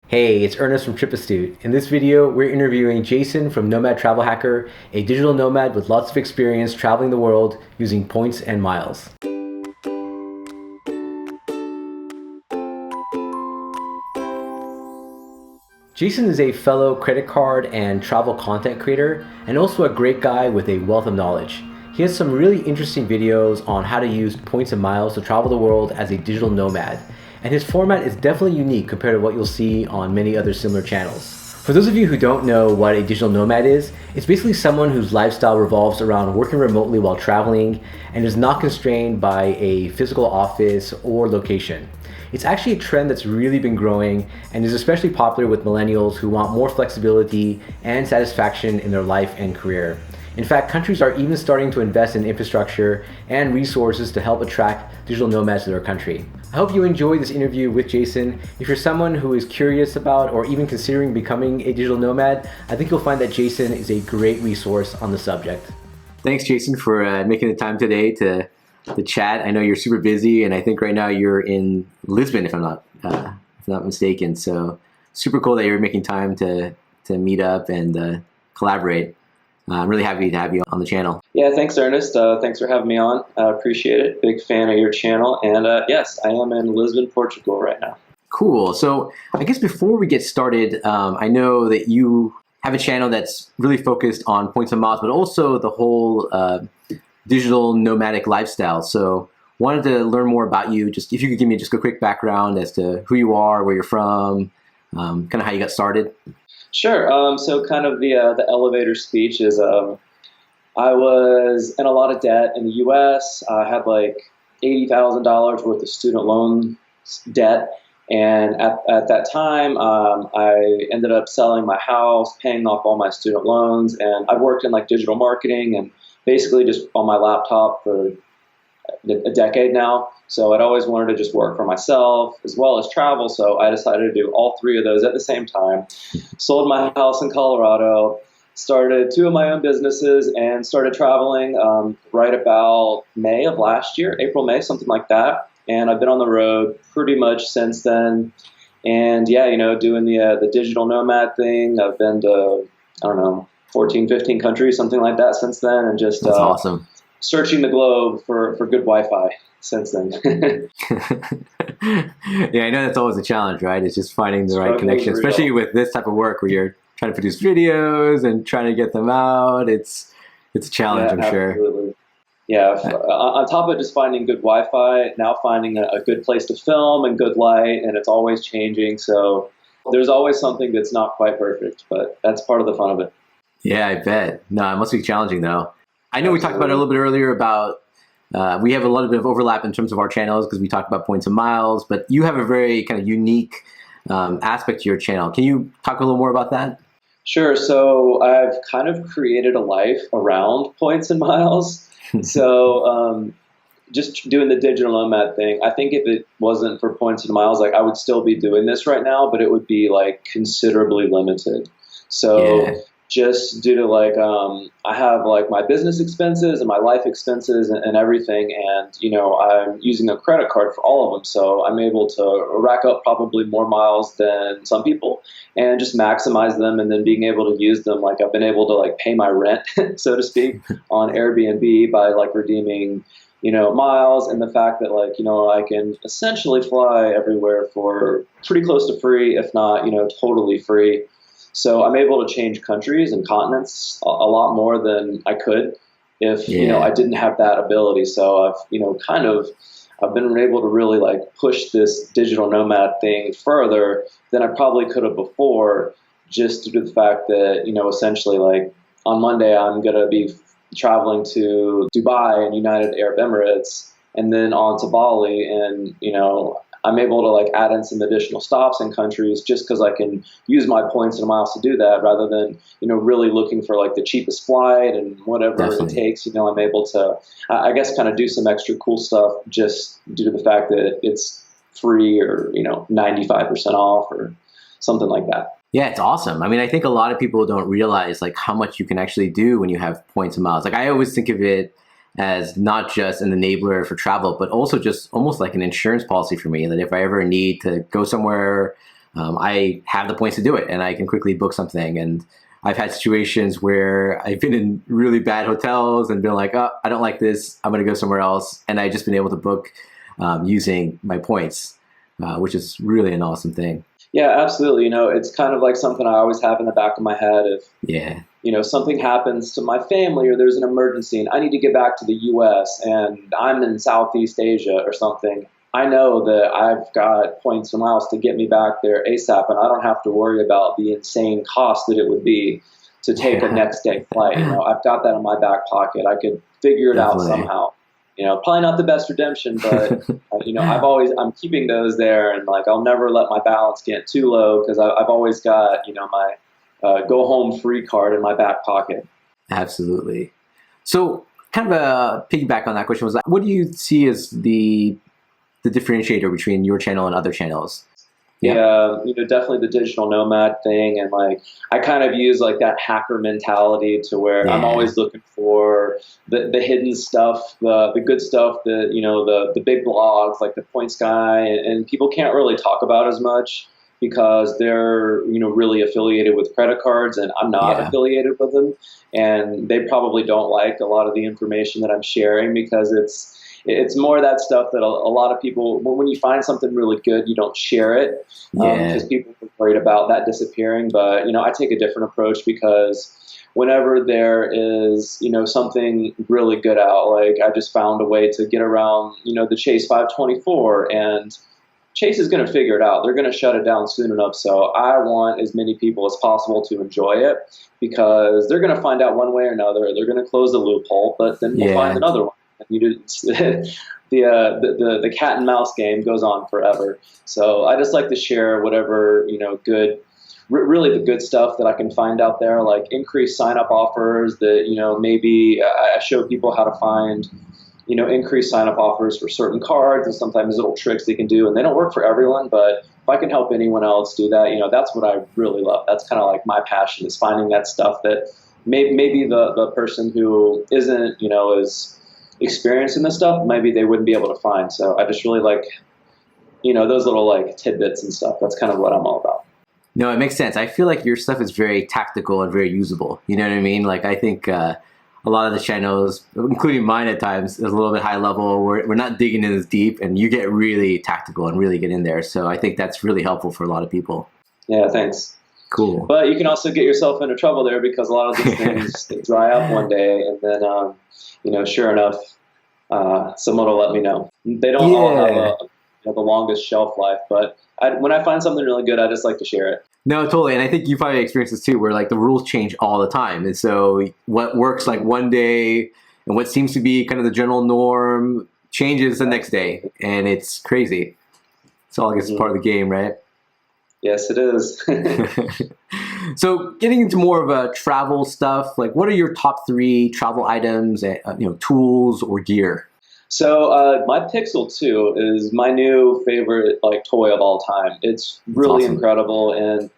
Hey, it's Ernest from Trip Astute. In this video, we're interviewing Jason from Nomad Travel Hacker, a digital nomad with lots of experience traveling the world using points and miles. Jason is a fellow credit card and travel content creator, and also a great guy with a wealth of knowledge. He has some really interesting videos on how to use points and miles to travel the world as a digital nomad. And his format is definitely unique compared to what you'll see on many other similar channels. For those of you who don't know what a digital nomad is, it's basically someone whose lifestyle revolves around working remotely while traveling and is not constrained by a physical office or location. It's actually a trend that's really been growing and is especially popular with millennials who want more flexibility and satisfaction in their life and career. In fact, countries are even starting to invest in infrastructure and resources to help attract digital nomads to their country. I hope you enjoyed this interview with Jason. If you're someone who is curious about or even considering becoming a digital nomad, I think you'll find that Jason is a great resource on the subject. Thanks, Jason, for making the time today to chat. I know you're super busy, and I think right now you're in Lisbon, if I'm not mistaken. So super cool that you're making time to meet up and collaborate. I'm really happy to have you on the channel. Yeah, thanks, Ernest. Thanks for having me on. I appreciate it. Big fan of your channel. And yes, I am in Lisbon, Portugal right now. Cool. So I guess before we get started, I know that you have a channel that's really focused on points and miles, but also the whole digital nomadic lifestyle. So wanted to learn more about you. Just if you could give me just a quick background as to who you are, where you're from, kind of how you got started. Sure. So kind of the elevator speech is I was in a lot of debt in the U.S. I had like $80,000 worth of student loan debt. And at that time, I ended up selling my house, paying off all my student loans. And I'd worked in like digital marketing and basically just on my laptop for a decade now. So I'd always wanted to just work for myself as well as travel. So I decided to do all three of those at the same time. Sold my house in Colorado, started two of my own businesses, and started traveling right about May of last year, April, May, something like that. And I've been on the road pretty much since then. And yeah, you know, doing the digital nomad thing. I've been to, I don't know, 14, 15 countries, something like that since then. And just That's awesome. Searching the globe for good Wi-Fi since then. Yeah, I know that's always a challenge, right? It's just finding the right connection, especially with this type of work where you're trying to produce videos and trying to get them out. It's a challenge, I'm sure. Absolutely. Yeah, on top of just finding good Wi-Fi, now finding a good place to film and good light, and it's always changing. So there's always something that's not quite perfect, but that's part of the fun of it. Yeah, I bet. No, it must be challenging though. I know we talked about it a little bit earlier about we have a little bit of overlap in terms of our channels because we talked about points and miles, but you have a very kind of unique aspect to your channel. Can you talk a little more about that? Sure. So I've kind of created a life around points and miles. So just doing the digital nomad thing, I think if it wasn't for points and miles, like I would still be doing this right now, but it would be like considerably limited. So yeah. Just due to like, I have like my business expenses and my life expenses and everything. And, you know, I'm using a credit card for all of them. So I'm able to rack up probably more miles than some people and just maximize them. And then being able to use them, like I've been able to like pay my rent, so to speak, on Airbnb by like redeeming, you know, miles, and the fact that like, you know, I can essentially fly everywhere for pretty close to free, if not, you know, totally free. So I'm able to change countries and continents a lot more than I could if, you know, I didn't have that ability. So I've, you know, I've been able to really like push this digital nomad thing further than I probably could have before, just due to the fact that, you know, essentially like on Monday, I'm going to be traveling to Dubai and United Arab Emirates and then on to Bali. And, you know, I'm able to like add in some additional stops in countries just because I can use my points and miles to do that rather than, you know, really looking for like the cheapest flight and whatever it takes. You know, I'm able to, I guess, kind of do some extra cool stuff just due to the fact that it's free or, you know, 95% off or something like that. Yeah, it's awesome. I mean, I think a lot of people don't realize like how much you can actually do when you have points and miles. Like I always think of it as not just an enabler for travel, but also just almost like an insurance policy for me, that if I ever need to go somewhere I have the points to do it, and I can quickly book something. And I've had situations where I've been in really bad hotels and been like, oh, I don't like this, I'm going to go somewhere else. And I've just been able to book using my points, which is really an awesome thing. Yeah, absolutely. It's kind of like something I always have in the back of my head. If something happens to my family or there's an emergency and I need to get back to the US and I'm in Southeast Asia or something, I know that I've got points and miles to get me back there ASAP, and I don't have to worry about the insane cost that it would be to take a next day flight. I've got that in my back pocket. I could figure it out somehow. Probably not the best redemption, but I'm keeping those there, and like I'll never let my balance get too low because I've always got my go home free card in my back pocket. Absolutely. So, kind of a piggyback on that question was, what do you see as the differentiator between your channel and other channels? Yeah, definitely the digital nomad thing, and like I kind of use like that hacker mentality to where I'm always looking for the hidden stuff, the good stuff, the big blogs like the Points Guy, and people can't really talk about as much because they're really affiliated with credit cards, and I'm not affiliated with them, and they probably don't like a lot of the information that I'm sharing because it's more that stuff that a lot of people, when you find something really good, you don't share it because people are worried about that disappearing. But, I take a different approach because whenever there is, something really good out, like I just found a way to get around, the Chase 524, and Chase is going to figure it out. They're going to shut it down soon enough. So I want as many people as possible to enjoy it because they're going to find out one way or another. They're going to close the loophole, but then we'll find another one. The cat and mouse game goes on forever. So I just like to share whatever good, really the good stuff that I can find out there, like increased sign up offers that maybe I show people how to find increased sign up offers for certain cards, and sometimes little tricks they can do, and they don't work for everyone, but if I can help anyone else do that, that's what I really love. That's kind of like my passion, is finding that stuff that maybe the person who isn't as experience in this stuff, maybe they wouldn't be able to find. So I just really like, those little like tidbits and stuff. That's kind of what I'm all about. No, it makes sense. I feel like your stuff is very tactical and very usable. You know what I mean? Like I think a lot of the channels, including mine at times, is a little bit high level. We're not digging in as deep, and you get really tactical and really get in there. So I think that's really helpful for a lot of people. Yeah, thanks. Cool. But you can also get yourself into trouble there because a lot of these things they dry up one day, and then sure enough, someone will let me know. They don't all have the longest shelf life, but when I find something really good, I just like to share it. No, totally. And I think you probably experienced this too, where like the rules change all the time. And so what works like one day and what seems to be kind of the general norm changes the next day. And it's crazy. It's all, I guess, part of the game, right? Yes, it is. So getting into more of a travel stuff, like what are your top 3 travel items, tools or gear? So my Pixel 2 is my new favorite like toy of all time. It's really incredible, and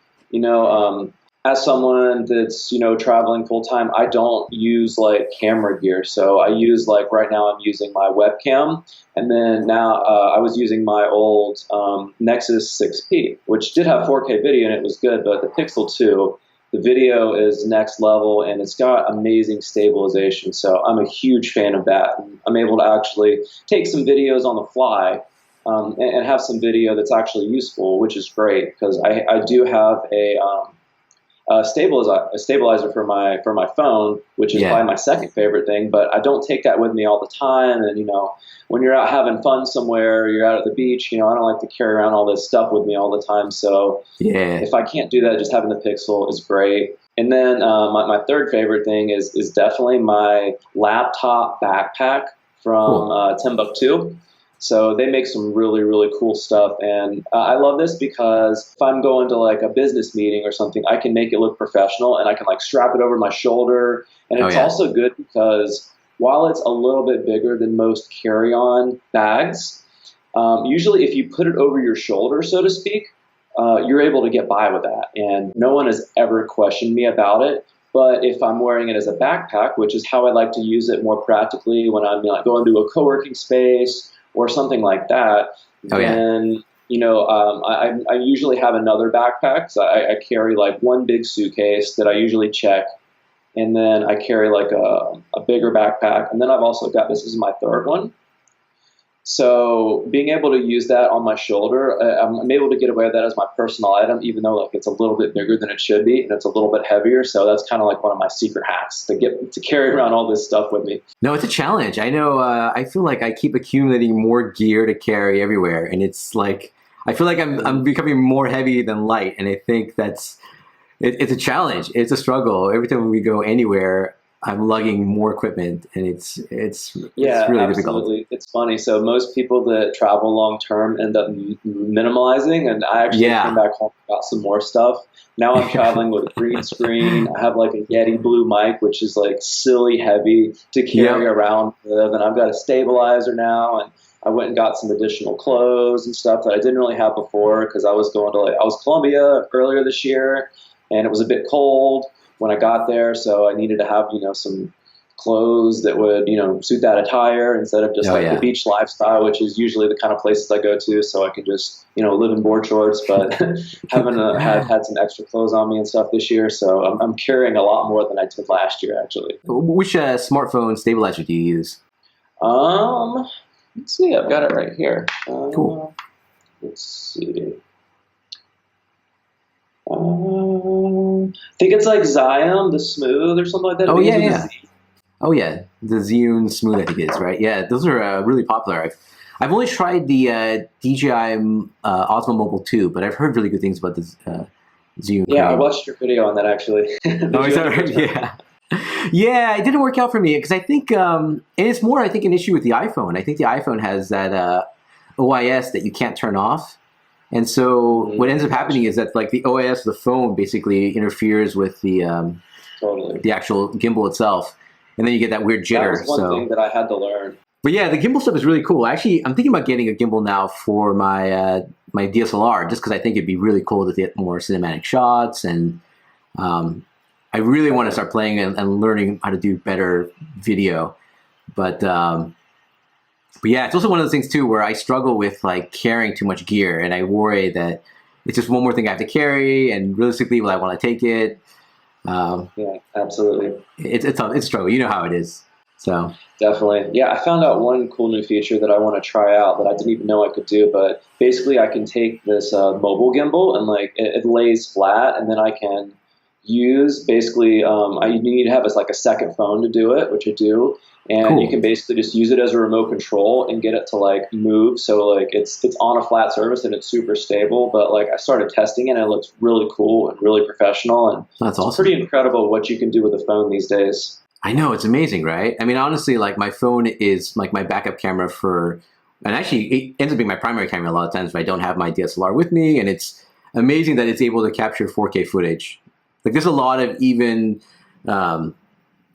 as someone that's traveling full time, I don't use like camera gear. So I use like right now I'm using my webcam, and then now I was using my old Nexus 6P, which did have 4K video and it was good, but the Pixel 2. The video is next level, and it's got amazing stabilization. So I'm a huge fan of that. I'm able to actually take some videos on the fly and have some video that's actually useful, which is great because I do have a stabilizer for my phone, which is probably my second favorite thing. But I don't take that with me all the time. And when you're out having fun somewhere, you're out at the beach, I don't like to carry around all this stuff with me all the time. So if I can't do that, just having the Pixel is great. And then my third favorite thing is definitely my laptop backpack from Timbuktu. So they make some really, really cool stuff. And I love this because if I'm going to like a business meeting or something, I can make it look professional and I can like strap it over my shoulder. And it's also good because while it's a little bit bigger than most carry-on bags, usually if you put it over your shoulder, so to speak, you're able to get by with that. And no one has ever questioned me about it. But if I'm wearing it as a backpack, which is how I like to use it more practically when I'm going to a co-working space or something like that, then I usually have another backpack. So I carry like one big suitcase that I usually check. And then I carry like a bigger backpack. And then I've also got, this is my third one. So being able to use that on my shoulder, I'm able to get away with that as my personal item, even though like it's a little bit bigger than it should be, and it's a little bit heavier. So that's kind of like one of my secret hacks to carry around all this stuff with me. No, it's a challenge. I know. I feel like I keep accumulating more gear to carry everywhere, and it's like I feel like I'm becoming more heavy than light, and I think it's a challenge. It's a struggle. Every time we go anywhere, I'm lugging more equipment, and it's really absolutely difficult. It's funny. So most people that travel long term end up minimalizing, and I actually came back home and got some more stuff. Now I'm traveling with a green screen. I have like a Yeti Blue mic, which is like silly heavy to carry around with, and I've got a stabilizer now, and I went and got some additional clothes and stuff that I didn't really have before because I was going to I was Colombia earlier this year, and it was a bit cold when I got there, so I needed to have, some clothes that would, suit that attire instead of just the beach lifestyle, which is usually the kind of places I go to, so I can just, live in board shorts, but haven't had some extra clothes on me and stuff this year, so I'm carrying a lot more than I did last year, actually. Which smartphone stabilizer do you use? Let's see, I've got it right here. Cool. Let's see. I think it's like Zion, the Smooth or something like that. Oh yeah. Oh yeah, the Zune Smooth I think it is, right? Yeah, those are really popular. I've only tried the DJI Osmo Mobile 2, but I've heard really good things about this Zune. Yeah, I watched your video on that actually. Oh, is that right? Yeah. Yeah, it didn't work out for me because I think, and it's more, I think, an issue with the iPhone. I think the iPhone has that OIS that you can't turn off. And so what ends up happening is that like the OIS of the phone basically interferes with the actual gimbal itself. And then you get that weird jitter. That was one thing that I had to learn. But yeah, the gimbal stuff is really cool. Actually, I'm thinking about getting a gimbal now for my my DSLR just because I think it'd be really cool to get more cinematic shots. And I really want to start playing and learning how to do better video. But yeah, it's also one of those things too where I struggle with like carrying too much gear, and I worry that it's just one more thing I have to carry, and realistically, will I want to take it? Yeah, absolutely. It's a struggle. You know how it is. So definitely, yeah. I found out one cool new feature that I want to try out that I didn't even know I could do. But basically, I can take this mobile gimbal and like it lays flat, and then I can use basically. I need to have a second phone to do it, which I do. And you can basically just use it as a remote control and get it to like move. So like it's on a flat surface and it's super stable. But like I started testing it and it looks really cool and really professional. And that's awesome. It's pretty incredible what you can do with a phone these days. I know, it's amazing, right? I mean, honestly, like my phone is like my backup camera and actually it ends up being my primary camera a lot of times if I don't have my DSLR with me. And it's amazing that it's able to capture 4K footage. Like there's a lot of even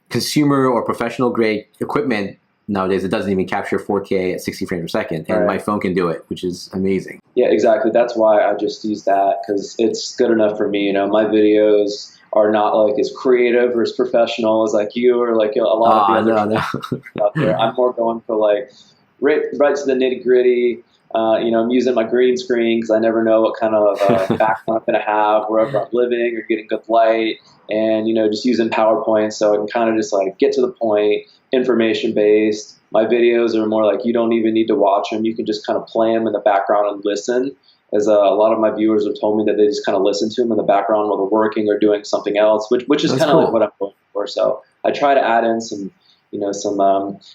consumer or professional grade equipment nowadays that doesn't even capture 4K at 60 frames per second, and my phone can do it, which is amazing. Yeah, exactly. That's why I just use that because it's good enough for me. My videos are not like as creative or as professional as like you or like a lot of the other out there. I'm more going for like right to the nitty gritty. I'm using my green screen because I never know what kind of background I'm going to have wherever I'm living or getting good light, and just using PowerPoint so I can kind of just like get to the point, information based. My videos are more like you don't even need to watch them; you can just kind of play them in the background and listen. As a lot of my viewers have told me that they just kind of listen to them in the background while they're working or doing something else, which is kind of like what I'm going for. So I try to add in some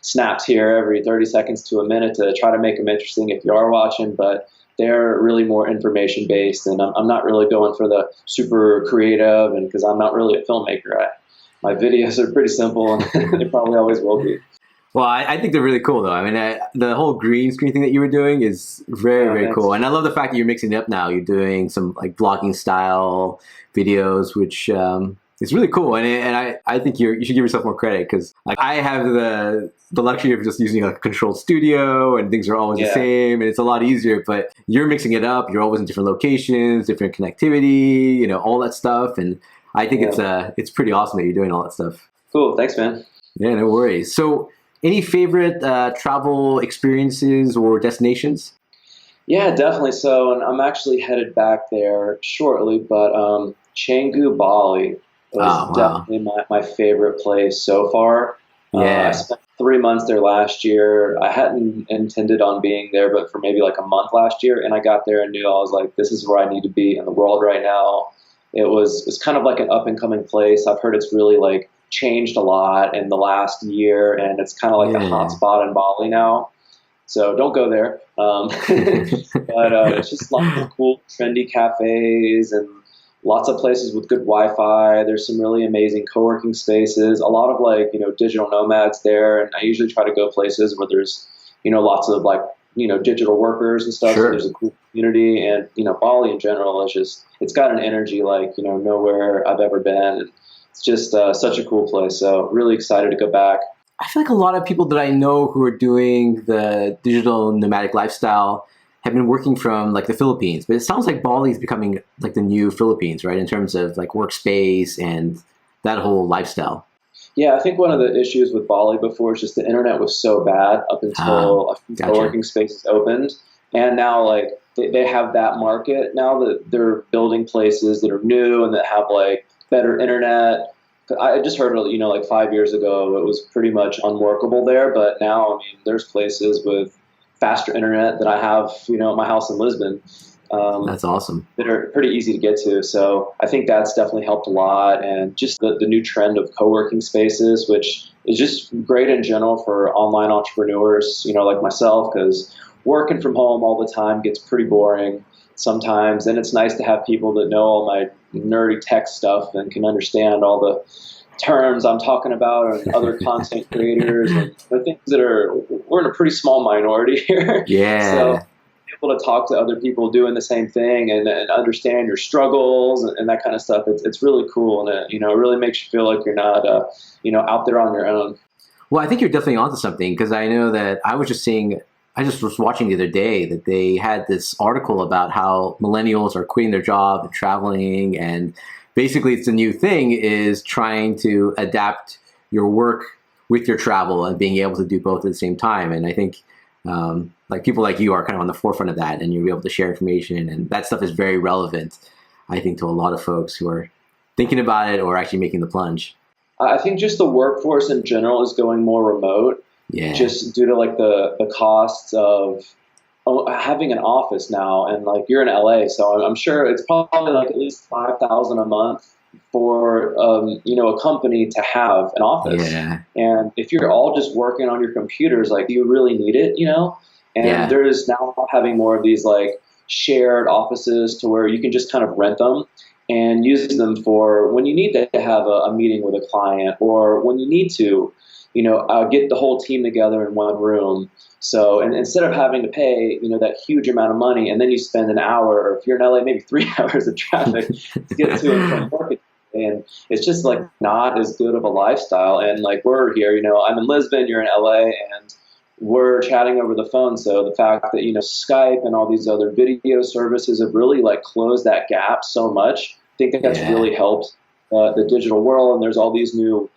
snaps here every 30 seconds to a minute to try to make them interesting if you are watching, but they're really more information based, and I'm not really going for the super creative, and because I'm not really a filmmaker. My videos are pretty simple, and they probably always will be. Well, I think they're really cool, though. I mean, the whole green screen thing that you were doing is very cool, and I love the fact that you're mixing it up now. You're doing some like vlogging style videos, which it's really cool, and I think you should give yourself more credit because like I have the luxury of just using a controlled studio and things are always the same and it's a lot easier. But you're mixing it up. You're always in different locations, different connectivity, all that stuff, and I think it's pretty awesome that you're doing all that stuff. Cool, thanks, man. Yeah, no worries. So, any favorite travel experiences or destinations? Yeah, definitely. So, and I'm actually headed back there shortly, but Canggu, Bali was Oh, wow. definitely my favorite place so far. I Yeah. spent 3 months there last year. I hadn't intended on being there, but for maybe like a month last year, and I got there and knew I was like, this is where I need to be in the world right now. It's kind of like an up and coming place. I've heard it's really like changed a lot in the last year, and it's kind of like the hot Yeah. spot in Bali now. So don't go there. But it's just lots of cool, trendy cafes and lots of places with good Wi-Fi. There's some really amazing co-working spaces. A lot of like digital nomads there, and I usually try to go places where there's lots of like digital workers and stuff. So there's Sure. a cool community, and Bali in general is just it's got an energy like nowhere I've ever been. And it's just such a cool place. So really excited to go back. I feel like a lot of people that I know who are doing the digital nomadic lifestyle have been working from like the Philippines, but it sounds like Bali is becoming like the new Philippines, right? In terms of like workspace and that whole lifestyle. Yeah, I think one of the issues with Bali before is just the internet was so bad up Ah, until a few gotcha. co-working spaces opened, and now like they have that market now that they're building places that are new and that have like better internet. I just heard like 5 years ago it was pretty much unworkable there, but now I mean there's places with faster internet that I have at my house in Lisbon. Um, That's awesome. that are pretty easy to get to. So I think that's definitely helped a lot. And just the new trend of co-working spaces, which is just great in general for online entrepreneurs, like myself, because working from home all the time gets pretty boring sometimes. And it's nice to have people that know all my nerdy tech stuff and can understand all the terms I'm talking about and other content creators and the things we're in a pretty small minority here. So Yeah. able to talk to other people doing the same thing and understand your struggles and that kind of stuff. It's really cool, and it really makes you feel like you're not out there on your own. Well, I think you're definitely onto something because I know that I just was watching the other day that they had this article about how millennials are quitting their job and traveling. And basically, it's a new thing is trying to adapt your work with your travel and being able to do both at the same time. And I think like people like you are kind of on the forefront of that and you'll be able to share information. And that stuff is very relevant, I think, to a lot of folks who are thinking about it or actually making the plunge. I think just the workforce in general is going more remote, Yeah. just due to like the costs of having an office now, and like you're in LA, so I'm sure it's probably like at least 5,000 a month for a company to have an office. Yeah. And if you're all just working on your computers, like do you really need it? And Yeah. there's now having more of these like shared offices to where you can just kind of rent them and use them for when you need to have a meeting with a client or when you need to get the whole team together in one room. So, and instead of having to pay, that huge amount of money, and then you spend an hour, or if you're in LA, maybe 3 hours of traffic to get to and from work, and it's just like not as good of a lifestyle. And like we're here, I'm in Lisbon, you're in LA, and we're chatting over the phone. So the fact that Skype and all these other video services have really like closed that gap so much, I think that that's Yeah. really helped the digital world. And there's all these new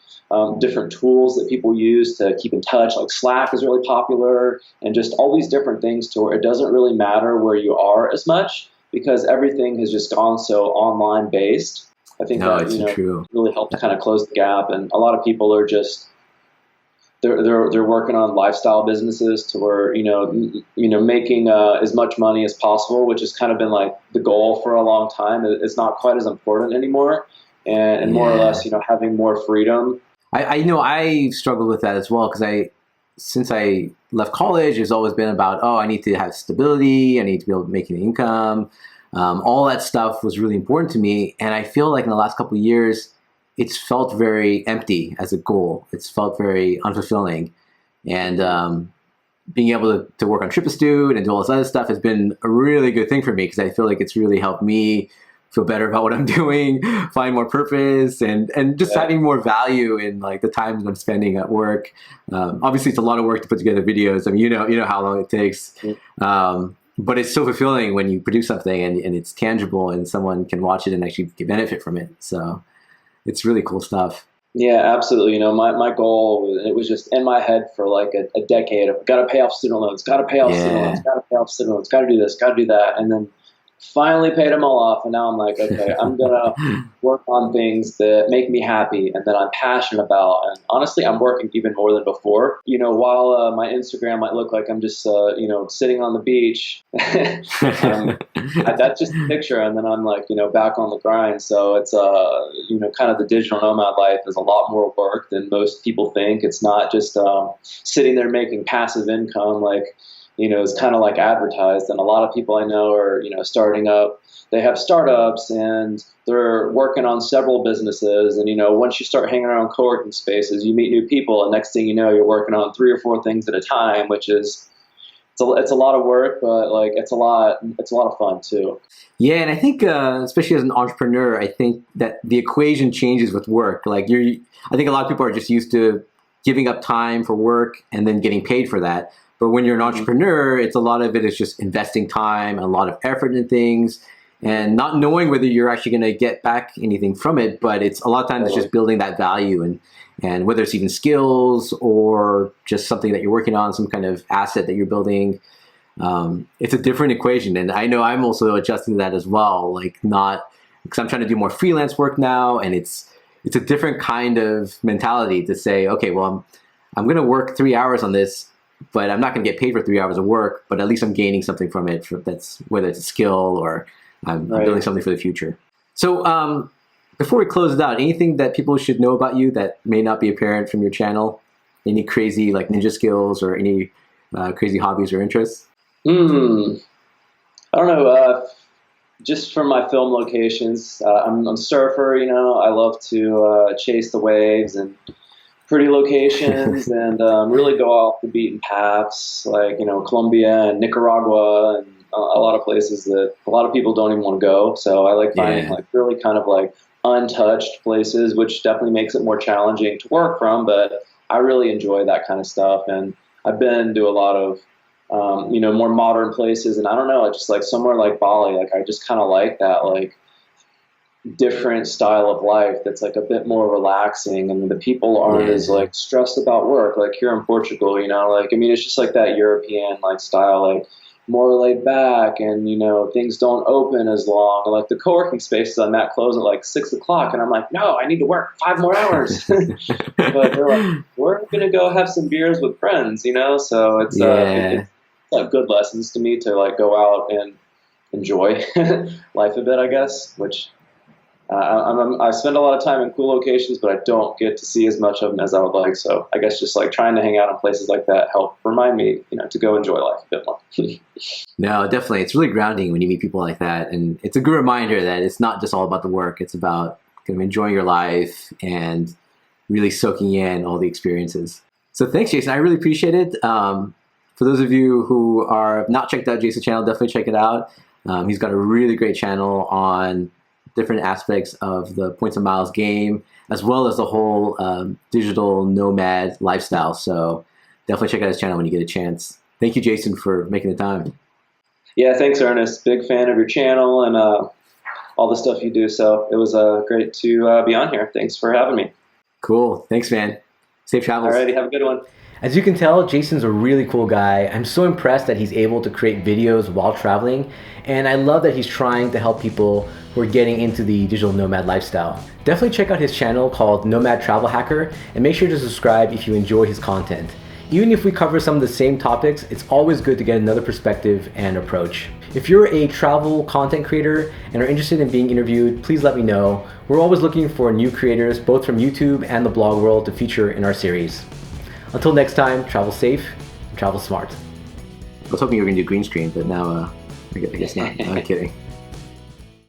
different tools that people use to keep in touch. Like Slack is really popular, and just all these different things to where it doesn't really matter where you are as much because everything has just gone so online based. I think No, that it's so true. really helped kind of close the gap, and a lot of people are just they're working on lifestyle businesses to where making as much money as possible, which has kind of been like the goal for a long time. It's not quite as important anymore, and more or less Yeah. having more freedom. I know I struggled with that as well because since I left college, it's always been about, oh, I need to have stability. I need to be able to make an income. All that stuff was really important to me. And I feel like in the last couple of years, it's felt very empty as a goal. It's felt very unfulfilling. And being able to work on TripAstute and do all this other stuff has been a really good thing for me because I feel like it's really helped me feel better about what I'm doing, find more purpose, and just Yeah. having more value in like the time that I'm spending at work. Obviously, it's a lot of work to put together videos. I mean, you know how long it takes, but it's so fulfilling when you produce something and it's tangible and someone can watch it and actually get benefit from it. So it's really cool stuff. Yeah, absolutely. You know, my goal, it was just in my head for like a decade of got to pay off student loans, got to pay off student loans, Yeah. got to pay off student loans, got to do this, got to do that. And then finally paid them all off. And now I'm like, okay, I'm going to work on things that make me happy and that I'm passionate about. And honestly, I'm working even more than before. You know, while my Instagram might look like I'm just, you know, sitting on the beach, that's just a picture. And then I'm like, you know, back on the grind. So it's, you know, kind of the digital nomad life is a lot more work than most people think. It's not just sitting there making passive income like, you know, is kind of like advertised. And a lot of people I know are, you know, starting up. They have startups and they're working on several businesses. And, you know, once you start hanging around co-working spaces, you meet new people. And next thing you know, you're working on 3 or 4 things at a time, which is, it's a lot of work, but like it's a lot of fun too. Yeah, and I think especially as an entrepreneur, I think that the equation changes with work. Like I think a lot of people are just used to giving up time for work and then getting paid for that. But when you're an entrepreneur, it's a lot of it is just investing time, a lot of effort in things, and not knowing whether you're actually going to get back anything from it. But it's a lot of times it's just building that value, and whether it's even skills or just something that you're working on, some kind of asset that you're building. It's a different equation, and I know I'm also adjusting to that as well. Like not because I'm trying to do more freelance work now, and it's a different kind of mentality to say, okay, well, I'm going to work 3 hours on this, but I'm not going to get paid for 3 hours of work. But at least I'm gaining something from it. That's whether it's a skill or I'm building something for the future. So before we close it out, anything that people should know about you that may not be apparent from your channel? Any crazy like ninja skills or any crazy hobbies or interests? I don't know. Just from my film locations, I'm a surfer. You know, I love to chase the waves and pretty locations, and really go off the beaten paths, like, you know, Colombia and Nicaragua, and a lot of places that a lot of people don't even want to go. So I like finding like really kind of like untouched places, which definitely makes it more challenging to work from. But I really enjoy that kind of stuff, and I've been to a lot of you know, more modern places, and I don't know, just like somewhere like Bali, like I just kind of like that like different style of life that's like a bit more relaxing, and the people aren't as like stressed about work like here in Portugal, you know, like I mean it's just like that European like style, like more laid back, and you know things don't open as long. Like the co-working spaces I'm at close at like 6 o'clock, and I'm like, no, I need to work 5 more hours. But they're like, we're gonna go have some beers with friends, you know. So it's it's like good lessons to me to like go out and enjoy life a bit, I guess. Which I spend a lot of time in cool locations, but I don't get to see as much of them as I would like. So I guess just like trying to hang out in places like that help remind me, you know, to go enjoy life a bit more. No, definitely. It's really grounding when you meet people like that. And it's a good reminder that it's not just all about the work. It's about kind of enjoying your life and really soaking in all the experiences. So thanks, Jason. I really appreciate it. For those of you who are not checked out Jason's channel, definitely check it out. He's got a really great channel on different aspects of the points and miles game, as well as the whole digital nomad lifestyle. So definitely check out his channel when you get a chance. Thank you, Jason, for making the time. Yeah, thanks, Ernest. Big fan of your channel and all the stuff you do. So it was great to be on here. Thanks for having me. Cool. Thanks, man. Safe travels. Alrighty, have a good one. As you can tell, Jason's a really cool guy. I'm so impressed that he's able to create videos while traveling, and I love that he's trying to help people who are getting into the digital nomad lifestyle. Definitely check out his channel called Nomad Travel Hacker, and make sure to subscribe if you enjoy his content. Even if we cover some of the same topics, it's always good to get another perspective and approach. If you're a travel content creator and are interested in being interviewed, please let me know. We're always looking for new creators, both from YouTube and the blog world, to feature in our series. Until next time, travel safe and travel smart. I was hoping you were going to do green screen, but now I guess not. I'm kidding.